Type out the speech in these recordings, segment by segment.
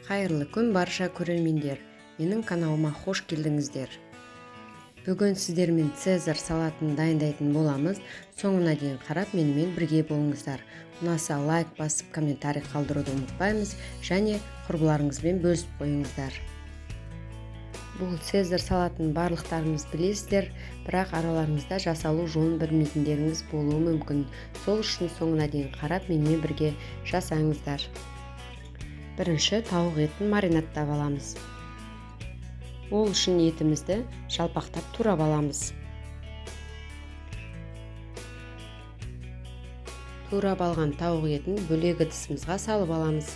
Қайырлы күн барша көрермендер. Менің каналыма хош келдіңіздер. Бүгін сіздермен Цезарь салатын дайындайтын боламыз. Соңына дейін қарап менімен бірге болыңыздар. Ұнаса лайк басып комментарий қалдыруды ұмытпаймыз және құрбыларыңызбен бөлісіп қойыңыздар. Бұл Цезарь салатын барлықтарыңыз білесіздер, бірақ араларыңызда жасалу жолын білмейтіндеріңіз болуы мүмкін. Сол үшін соңына дейін қарап менімен бірге жасаңыздар. Бірінші тауық етін маринадтап аламыз. Ол үшін етімізді жалпақтап турап аламыз. Турап алған тауық етін бөлек ыдысымызға салып аламыз.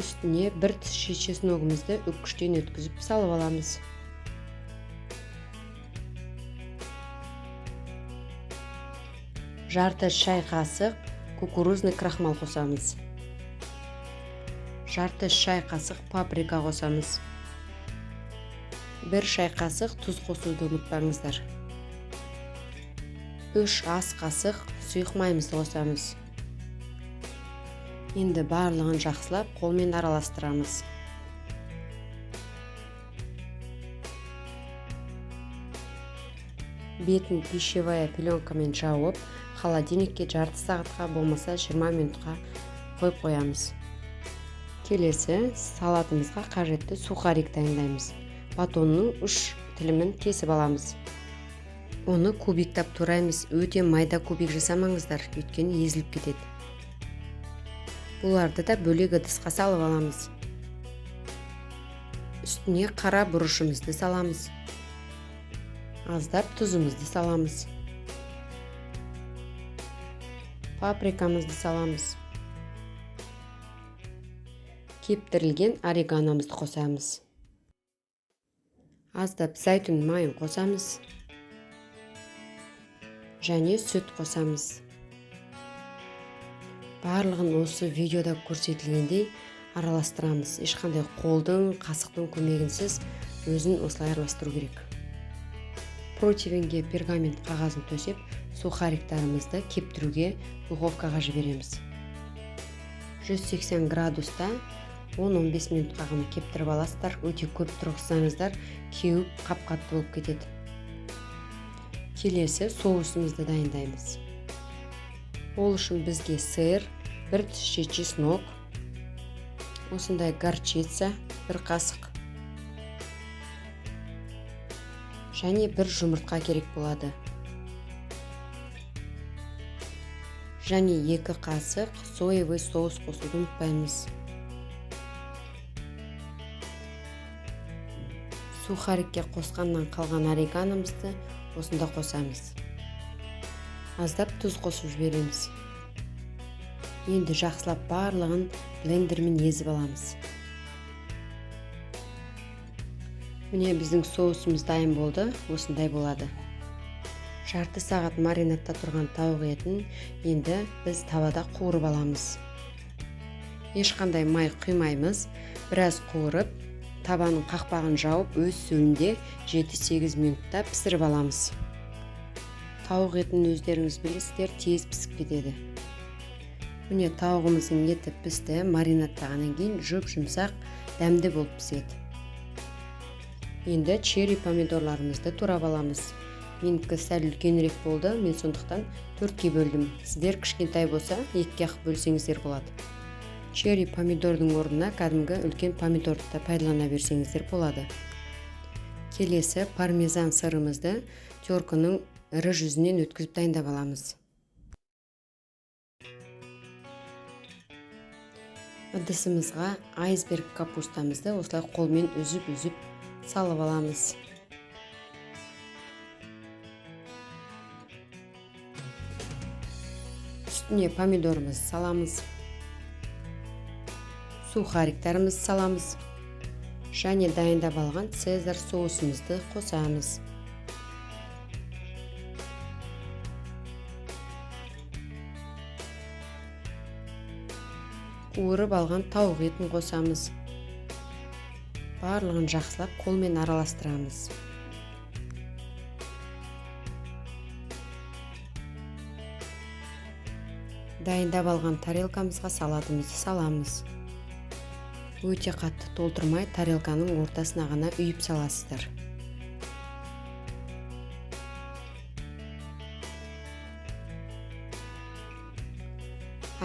Үстіне бір тіс чесногымызды үккіштен өткізіп салып аламыз. Жарты шай қасық кукурузный крахмал қосамыз. Жарты шай қасық паприка қосамыз. Бір шай қасық тұз қосуды ұмытпаңыздар. 3 ас қасық сұйық майымызды қосамыз. Енді барлығын жақсылап қолмен араластырамыз. Бетін пищевая пеленкамен жауып, холодильникке жарты сағатқа болмаса 20 минутқа қойып қоямыз. Келесі салатымызға қажетті сухарик дайындаймыз. Батонның 3 тілімін кесіп аламыз. Оны кубиктап тураймыз. Өте майда кубик жасамаңыздар, өйткені езіліп кетеді. Бұларды да бөлек ыдысқа салып аламыз. Үстіне қара бұрышымызды саламыз. Аздап тұзымызды саламыз. Паприкамызды саламыз. Кептірілген орегономызды қосамыз. Аздап зәйтүн майын қосамыз. Және сүт қосамыз. Барлығын осы видеода көрсетілгендей араластырамыз. Ешқандай қолдың, қасықтың көмегінсіз өзін осылай араластыру керек. Противенге пергамент қағазын төсеп, сухариктарымызды кептіруге духовкаға жібереміз. 180 градуста 10-15 минутқа ғана кептіріп аласыздар. Өте көп тұрғызсаңыздар, кеуіп қап-қатты болып кетеді. Келесі соусымызды дайындаймыз. Ол үшін бізге сыр, бір тіс чеснок, осындай горчица, бір қасық және бір жұмыртқа керек болады. Және 2 қасық соевый соус қосуды ұмытпаймыз. Сухарикке қосқаннан қалған орегономызды осында қосамыз. Аздап тұз қосып жібереміз. Енді жақсылап барлығын блендермен езіп аламыз. Міне біздің соусымыз дайын болды, осындай болады. Жарты сағат маринадта тұрған тауық етін енді біз тавада қуырып аламыз. Ешқандай май құймаймыз, біраз қуырып, табаның қақпағын жауып, өз сөлінде 7-8 минутта пісіріп аламыз. Тауық етін өздеріңіз білесіздер, тез пісіп кетеді. Міне тауығымыздың еті пісті, маринадтағаннан кейін жұп-жұмсақ, дәмді болып піседі. Енді черри помидорларымызды турап аламыз. Менікі сәл үлкенірек болды, мен сондықтан 4-ке бөлдім. Сіздер кішкентай болса, 2-ке ақ бөлсеңіздер болады. Черри помидордың орнына кәдімгі үлкен помидорды да пайдалана берсеңіздер болады. Келесі пармезан сырымызды терканың ірі жүзінен өткізіп дайындап аламыз. Ыдысымызға айсберг капустамызды осылай қолмен үзіп салып аламыз. Үстіне помидорымызды саламыз. Сухариктарымызды саламыз. Және дайындап алған Цезарь соусымызды қосамыз. Қуырып алған тауық етін қосамыз. Барлығын жақсылап қолмен араластырамыз. Дайындап алған тарелкамызға салатымызды саламыз. Өте қатты толтырмай, тарелканың ортасына ғана үйіп саласыздар.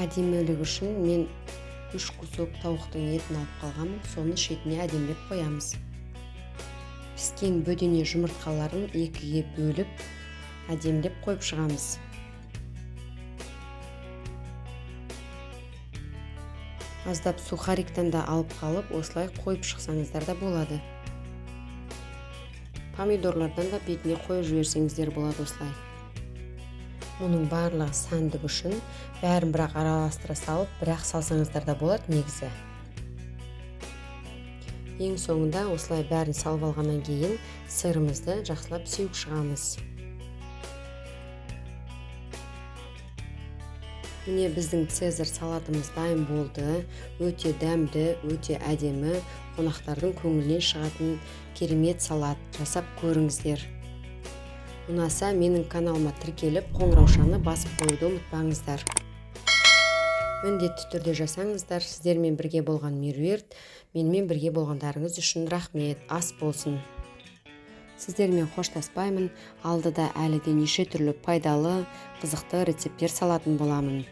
Әдемілік үшін мен 3 кусок тауықтың етін алып қалғанмын, соны шетіне әдемілеп қоямыз. Піскен бөдене жұмыртқаларын екіге бөліп, әдемілеп қойып шығамыз. Аздап сухариктен да алып қалып, осылай қойып шықсаңыздар да болады. Помидорлардан да бетіне қойып жіберсеңіздер болады осылай. Мұның барлығы сәндік үшін, бәрін бірақ араластыра салып, бірақ салсаңыздар да болады негізі. Ең соңында осылай бәрін салып алғаннан кейін сырымызды жақсылап сеуіп шығамыз. Міне біздің цезарь салатымыз дайын болды. Өте дәмді, өте әдемі, қонақтардың көңілінен шығатын керемет салат. Жасап көріңіздер. Ұнаса менің каналыма тіркеліп, қоңыраушаны басып қоюды ұмытпаңыздар. Міндетті түрде жасаңыздар. Сіздермен бірге болған Меруерт, менімен бірге болғандарыңыз үшін рахмет, ас болсын. Сіздермен қоштаспаймын. Алдыда әлі де неше түрлі пайдалы, қызықты рецепттер салатын боламын.